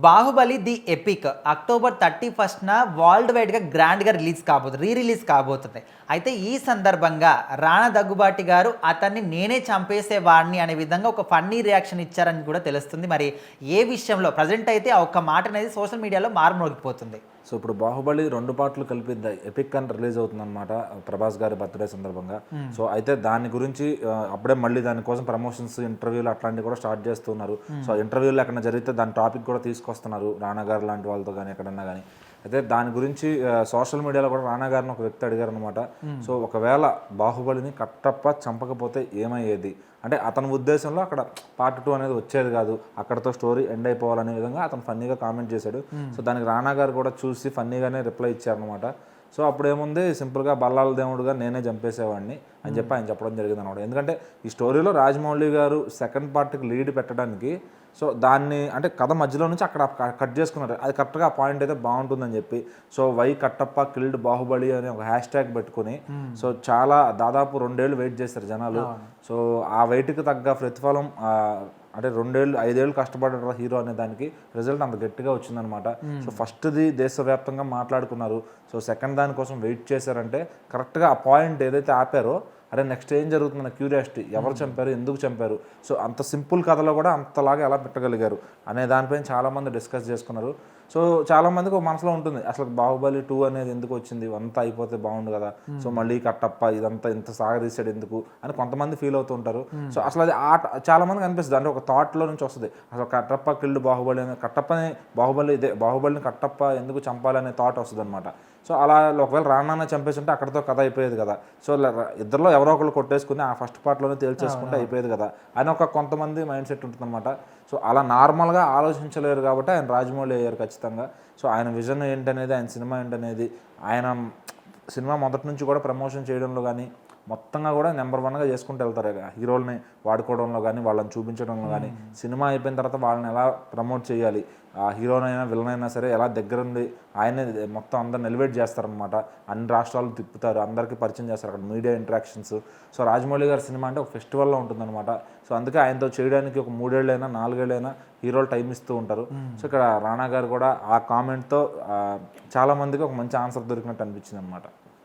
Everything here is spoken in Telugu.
బాహుబలి ది ఎపిక్ అక్టోబర్ 31న వరల్డ్ వైడ్గా గ్రాండ్గా రిలీజ్ కాబోతుంది. అయితే ఈ సందర్భంగా రాణా దగ్గుబాటి గారు అతన్ని నేనే చంపేసేవాడిని అనే విధంగా ఒక ఫన్నీ రియాక్షన్ ఇచ్చారని కూడా తెలుస్తుంది. మరి ఏ విషయంలో ప్రజెంట్ అయితే ఆ ఒక్క మాట అనేది సోషల్ మీడియాలో మారుమోగిపోతుంది. సో ఇప్పుడు బాహుబలి 2 పార్ట్లు కలిపి ఎపిక్ అని రిలీజ్ అవుతుందన్నమాట ప్రభాస్ గారి బర్త్డే సందర్భంగా. సో అయితే దాని గురించి అప్పుడే మళ్ళీ దానికోసం ప్రమోషన్స్, ఇంటర్వ్యూలు అట్లాంటివి కూడా స్టార్ట్ చేస్తున్నారు. సో ఇంటర్వ్యూలు ఎక్కడ జరిగితే దాని టాపిక్ కూడా తీసుకొస్తున్నారు రానా గారు లాంటి వాళ్ళతో కానీ ఎక్కడన్నా కానీ. అయితే దాని గురించి సోషల్ మీడియాలో కూడా రానా గారిని ఒక వ్యక్తి అడిగారు అనమాట. సో ఒకవేళ బాహుబలిని కట్టప్ప చంపకపోతే ఏమయ్యేది అంటే అతని ఉద్దేశంలో అక్కడ పార్ట్ 2 అనేది వచ్చేది కాదు, అక్కడతో స్టోరీ ఎండ్ అయిపోవాలనే విధంగా అతను ఫన్నీగా కామెంట్ చేశాడు. సో దానికి రానా గారు కూడా చూసి ఫన్నీగానే రిప్లై ఇచ్చారనమాట. సో అప్పుడు ఏముంది, సింపుల్గా బల్లాల దేవుడుగా నేనే చంపేసేవాడిని అని చెప్పి ఆయన చెప్పడం జరిగింది అనమాట. ఎందుకంటే ఈ స్టోరీలో రాజమౌళి గారు సెకండ్ పార్ట్కి లీడ్ పెట్టడానికి సో దాన్ని అంటే కథ మధ్యలో నుంచి అక్కడ కట్ చేసుకున్నారు. అది కరెక్ట్గా ఆ పాయింట్ అయితే బాగుంటుందని చెప్పి so why Kattappa killed Baahubali అనే ఒక హ్యాష్ ట్యాగ్ పెట్టుకుని సో చాలా దాదాపు 2 ఏళ్ళు వెయిట్ చేస్తారు జనాలు. సో ఆ వెయిట్కి తగ్గ ప్రతిఫలం అంటే 5 ఏళ్ళు కష్టపడ్డారు హీరో అనే దానికి రిజల్ట్ అంత గట్టిగా వచ్చిందనమాట. సో ఫస్ట్ది దేశవ్యాప్తంగా మాట్లాడుకున్నారు. సో సెకండ్ దానికోసం వెయిట్ చేశారంటే కరెక్ట్గా ఆ పాయింట్ ఏదైతే ఆపారో అరే నెక్స్ట్ ఏం జరుగుతుందన్న క్యూరియాసిటీ, ఎవరు చంపారు, ఎందుకు చంపారు, సో అంత సింపుల్ కథలో కూడా అంతలాగా ఎలా పెట్టగలిగారు అనే దానిపైన చాలామంది డిస్కస్ చేసుకున్నారు. సో చాలామందికి ఒక మనసులో ఉంటుంది అసలు బాహుబలి 2 అనేది ఎందుకు వచ్చింది, అంతా అయిపోతే బాగుండు కదా, సో మళ్ళీ కట్టప్ప ఇదంతా ఇంత సాగదీశాడు ఎందుకు అని కొంతమంది ఫీల్ అవుతూ ఉంటారు. సో అసలు అది చాలామందికి అనిపిస్తుంది, అంటే ఒక థాట్లో నుంచి వస్తుంది అసలు కట్టప్ప కిల్డ్ బాహుబలి అనే కట్టప్పని బాహుబలిని కట్టప్ప ఎందుకు చంపాలనే థాట్ వస్తుంది అనమాట. సో అలా ఒకవేళ రానాన్న చంపేసి ఉంటే అక్కడితో కథ అయిపోయేది కదా, సో ఇద్దరిలో ఎవరో ఒకళ్ళు కొట్టేసుకుని ఆ ఫస్ట్ పార్ట్లోనే తేల్చేసుకుంటే అయిపోయేది కదా అని ఒక కొంతమంది మైండ్ సెట్ ఉంటుంది అనమాట. సో అలా నార్మల్గా ఆలోచించలేరు కాబట్టి ఆయన రాజమౌళి అయ్యారు ఖచ్చితంగా. సో ఆయన విజన్ ఏంటనేది, ఆయన సినిమా ఏంటనేది, ఆయన సినిమా మొదటి నుంచి కూడా ప్రమోషన్ చేయడంలో కానీ మొత్తంగా కూడా నెంబర్ 1గా చేసుకుంటూ వెళ్తారు. హీరోల్ని వాడుకోవడంలో కానీ, వాళ్ళని చూపించడంలో కానీ, సినిమా అయిపోయిన తర్వాత వాళ్ళని ఎలా ప్రమోట్ చేయాలి, ఆ హీరోనైనా విలన్ అయినా సరే ఎలా దగ్గరుండి ఆయనే మొత్తం అందరిని ఎలివేట్ చేస్తారనమాట. అన్ని రాష్ట్రాలు తిప్పుతారు, అందరికీ పరిచయం చేస్తారు, అక్కడ మీడియా ఇంటరాక్షన్స్. సో రాజమౌళి గారి సినిమా అంటే ఒక ఫెస్టివల్లో ఉంటుందన్నమాట. సో అందుకే ఆయనతో చేయడానికి ఒక 3 ఏళ్ళైనా 4 ఏళ్ళైనా హీరోలు టైం ఇస్తూ ఉంటారు. సో ఇక్కడ రానా గారు కూడా ఆ కామెంట్తో చాలామందికి ఒక మంచి ఆన్సర్ దొరికినట్టు అనిపించింది అనమాట.